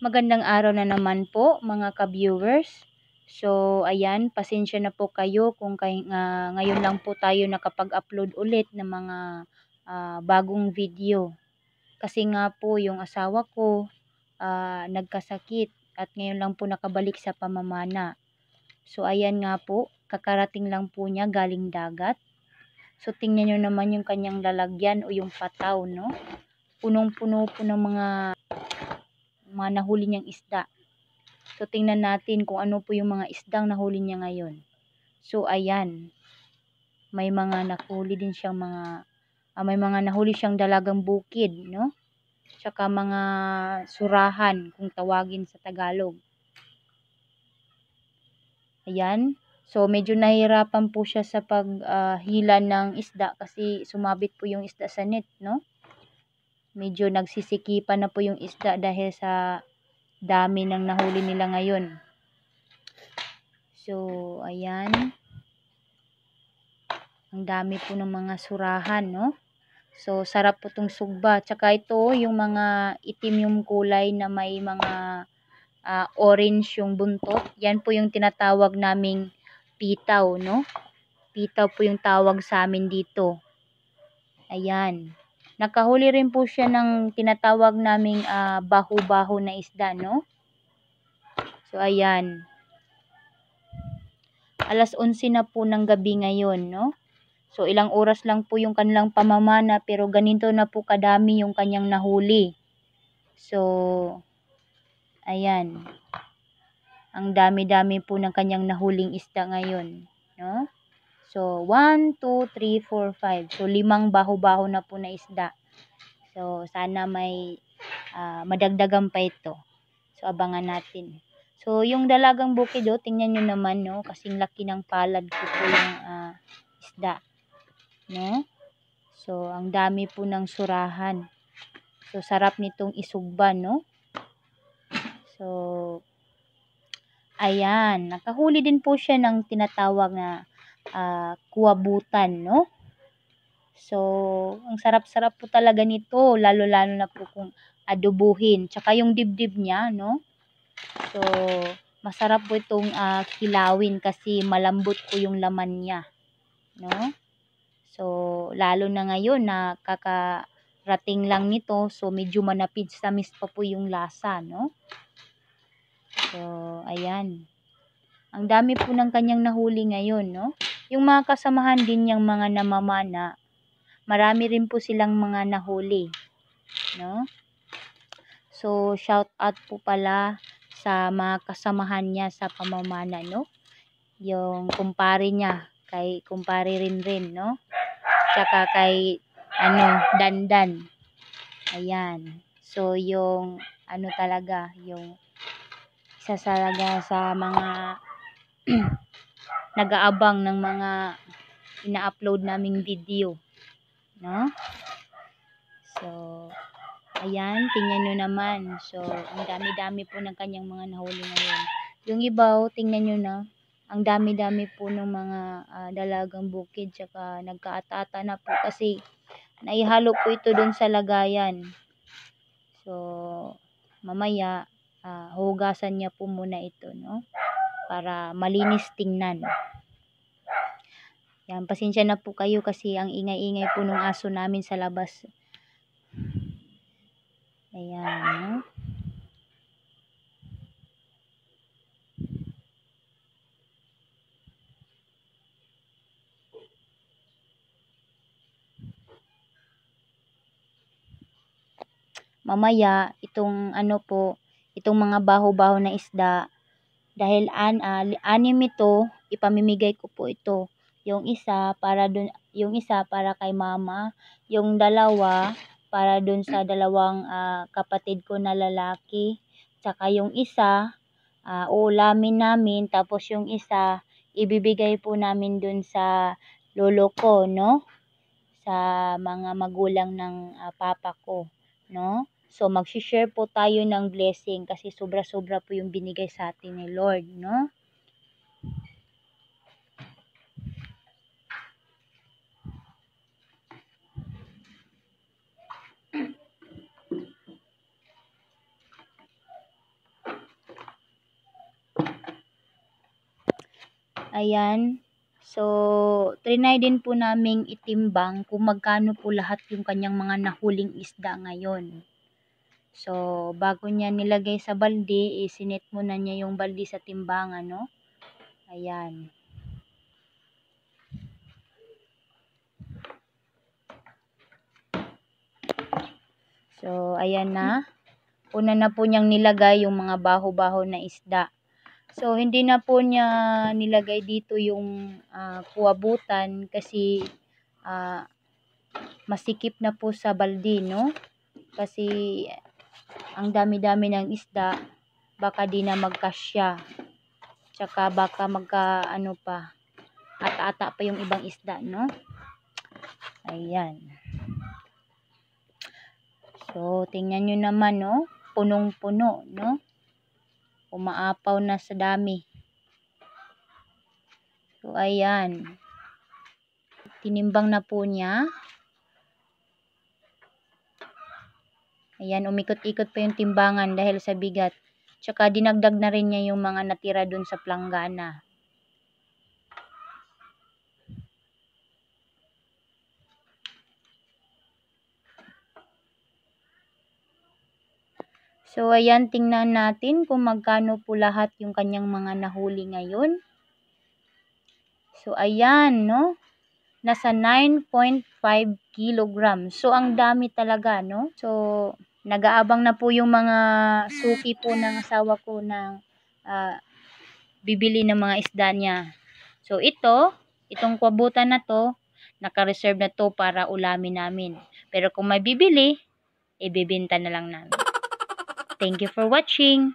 Magandang araw na naman po mga ka-viewers. So ayan, pasensya na po kayo kung ngayon lang po tayo nakapag-upload ulit ng mga bagong video. Kasi nga po yung asawa ko nagkasakit at ngayon lang po nakabalik sa pamamana. So ayan nga po, kakarating lang po niya galing dagat. So tingnan nyo naman yung kanyang lalagyan o yung pataw, no? Punong-puno po ng mga nahuli niyang isda. So, tingnan natin kung ano po yung mga isdang nahuli niya ngayon. So, ayan. May mga nahuli din siyang may mga nahuli siyang dalagang bukid, no? Tsaka mga surahan, kung tawagin sa Tagalog. Ayan. So, medyo nahihirapan po siya sa paghila ng isda kasi sumabit po yung isda sa net, no? Medyo nagsisikipan na po yung isda dahil sa dami ng nahuli nila ngayon. So, ayan. Ang dami po ng mga surahan, no? So, sarap po itong sugba. Tsaka ito, yung mga itim yung kulay na may mga orange yung buntot. Yan po yung tinatawag naming pitaw, no? Pitaw po yung tawag sa amin dito. Ayan. Nakahuli rin po siya ng tinatawag naming baho-baho na isda, no? So, ayan. Alas 11 na po ng gabi ngayon, no? So, ilang oras lang po yung kanilang pamamana pero ganito na po kadami yung kanyang nahuli. So, ayan. Ang dami-dami po ng kanyang nahuling isda ngayon, no? So, 1, 2, 3, 4, 5. So, 5 baho-baho na po na isda. So, sana may madagdagan pa ito. So, abangan natin. So, yung dalagang bukid, tingnan nyo naman, no? Kasing laki ng palad ko po yung isda, no? So, ang dami po ng surahan. So, sarap nitong isugba, no? So, ayan. Nakahuli din po siya ng tinatawag na kuwabutan, no? So, ang sarap-sarap po talaga nito. Lalo-lalo na po kung adobuhin. Tsaka yung dibdib niya, no? So, masarap po itong kilawin kasi malambot po yung laman niya, no? So, lalo na ngayon na kakarating lang nito, so medyo manapid-tamis pa po yung lasa, no? So, ayan. Ang dami po ng kanyang nahuli ngayon, no? Yung mga kasamahan din niyang mga namamana, marami rin po silang mga nahuli, no? So, shout out po pala sa mga kasamahan niya sa pamamana, no? Yung kumpare niya, kay kumpare rin, no? Tsaka kay Dandan. Ayan. So, yung talaga, yung isa talaga sa mga nag-aabang ng mga ina-upload naming video, no? So, ayan, tingnan nyo naman. So, ang dami-dami po ng kanyang mga nahuli ngayon. Yung iba, tingnan nyo na, ang dami-dami po ng mga dalagang bukid, tsaka nagkaatata na po kasi naihalo po ito dun sa lagayan. So, mamaya, hugasan niya po muna ito, no? Para malinis tingnan. Yan, pasensya na po kayo kasi ang ingay-ingay po ng aso namin sa labas. Ayan, no? Mamaya, itong itong mga baho-baho na isda, dahil anim ito, ipamimigay ko po ito. Yung isa para kay mama, yung dalawa para dun sa dalawang kapatid ko na lalaki, tsaka yung isa uulamin namin, tapos yung isa ibibigay po namin dun sa lolo ko, no? Sa mga magulang ng papa ko, no? So, mag-share po tayo ng blessing kasi sobra-sobra po yung binigay sa atin ni Lord, no? Ayan. So, trinay din po naming itimbang kung magkano po lahat yung kanyang mga nahuling isda ngayon. So, bago niya nilagay sa balde, isinet muna niya yung balde sa timbangan, no? Ayan. So, ayan na. Una na po niyang nilagay yung mga baho-baho na isda. So, hindi na po niya nilagay dito yung kuwabutan kasi masikip na po sa balde, no? Kasi ang dami-dami ng isda, baka di na magkasya. Tsaka baka ano pa, ata-ata pa yung ibang isda, no? Ayan. So, tingnan nyo naman, no? Punong-puno, no? Umaapaw na sa dami. So, ayan. Tinimbang na po niya. Ayan, umikot-ikot pa yung timbangan dahil sa bigat. Tsaka dinagdag na rin niya yung mga natira dun sa planggana. So, ayan, tingnan natin kung magkano po lahat yung kanyang mga nahuli ngayon. So, ayan, no? Nasa 9.5 kilograms. So, ang dami talaga, no? So, nag-aabang na po yung mga suki po ng asawa ko ng bibili ng mga isda niya. So, itong kwabutan na to, naka-reserve na to para ulamin namin. Pero kung may bibili, ibibenta na lang namin. Thank you for watching.